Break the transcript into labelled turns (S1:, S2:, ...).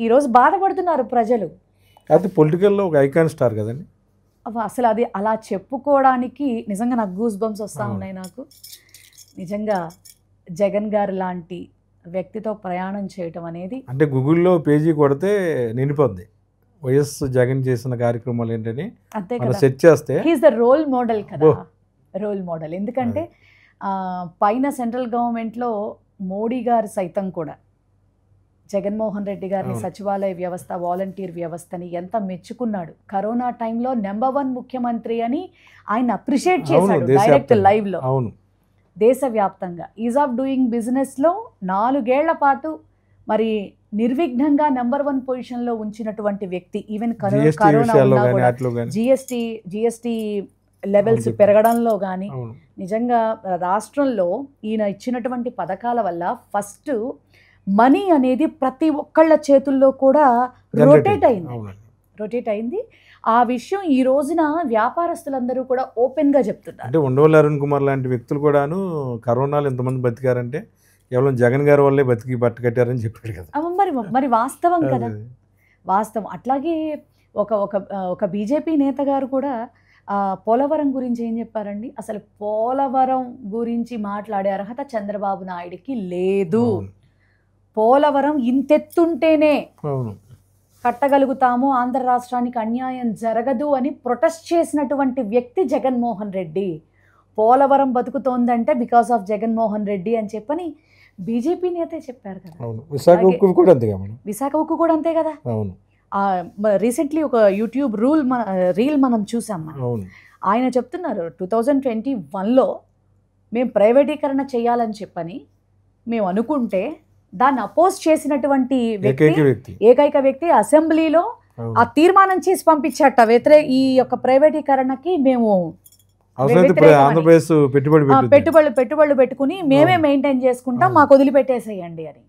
S1: ఈరోజు బాధపడుతున్నారు ప్రజలు.
S2: అయితే పొలిటికల్లో ఒక ఐకాన్ స్టార్ కదండి.
S1: అసలు అది అలా చెప్పుకోవడానికి నిజంగా నాకు గూస్ బంప్స్ వస్తూ ఉన్నాయి. నాకు నిజంగా జగన్ గారు లాంటి వ్యక్తితో ప్రయాణం చేయటం అనేది,
S2: అంటే గూగుల్లో పేజీ కొడితే నిండిపోద్ది వైఎస్ జగన్ చేసిన కార్యక్రమాలు ఏంటని.
S1: అంతే
S2: మనం
S1: కదా,
S2: సెర్చ్ చేస్తే
S1: హీఈస్ ద రోల్ మోడల్ కదా, రోల్ మోడల్. ఎందుకంటే పైన సెంట్రల్ గవర్నమెంట్లో మోడీ గారు సైతం కూడా జగన్మోహన్ రెడ్డి గారిని సచివాలయ వ్యవస్థ, వాలంటీర్ వ్యవస్థని ఎంత మెచ్చుకున్నాడు. కరోనా టైంలో నెంబర్ 1 ముఖ్యమంత్రి అని ఆయన అప్రిషియేట్ చేశాడు డైరెక్ట్ లైవ్లో.
S2: అవును,
S1: దేశవ్యాప్తంగా ఈజ్ ఆఫ్ డూయింగ్ బిజినెస్లో 4 ఏళ్ల పాటు మరి నిర్విఘ్నంగా నెంబర్ 1 పొజిషన్లో ఉంచినటువంటి వ్యక్తి. ఈవెన్ కరోనా జిఎస్టీ లెవెల్స్ పెరగడంలో కానీ, నిజంగా రాష్ట్రంలో ఈయన ఇచ్చినటువంటి పథకాల వల్ల ఫస్ట్ మనీ అనేది ప్రతి ఒక్కళ్ళ చేతుల్లో కూడా రొటేట్ అయింది. ఆ విషయం ఈ రోజున వ్యాపారస్తులందరూ కూడా ఓపెన్గా చెప్తున్నారు.
S2: అంటే ఉండవల్లి అరుణ్ కుమార్ లాంటి వ్యక్తులు కూడాను కరోనాలో ఎంతమంది బతికారంటే కేవలం జగన్ గారి వల్లే బతికి పట్టుకట్టారని చెప్పాడు కదా.
S1: మరి వాస్తవం కదా, వాస్తవం. అట్లాగే ఒక బీజేపీ నేత గారు కూడా పోలవరం గురించి ఏం చెప్పారండి? అసలు పోలవరం గురించి మాట్లాడే అర్హత చంద్రబాబు నాయుడికి లేదు. పోలవరం ఇంతెత్తుంటేనే కట్టగలుగుతాము, ఆంధ్ర రాష్ట్రానికి అన్యాయం జరగదు అని ప్రొటెస్ట్ చేసినటువంటి వ్యక్తి జగన్మోహన్ రెడ్డి. పోలవరం బతుకుతోందంటే బికాస్ ఆఫ్ జగన్మోహన్ రెడ్డి అని చెప్పని బీజేపీ నేతే చెప్పారు కదా.
S2: విశాఖ ఉక్కు
S1: కూడా అంతే కదా. రీసెంట్లీ ఒక యూట్యూబ్ రీల్ మనం చూసాం. ఆయన చెప్తున్నారు 2021లో మేము ప్రైవేటీకరణ చేయాలని చెప్పని మేము అనుకుంటే దాన్ని అపోజ్ చేసినటువంటి ఏకైక వ్యక్తి అసెంబ్లీలో ఆ తీర్మానం చేసి పంపించట ఈ యొక్క ప్రైవేటీకరణకి మేము పెట్టుబడులు పెట్టుకుని మేమే మెయింటైన్ చేసుకుంటాం, మాకు వదిలిపెట్టేసేయండి అని.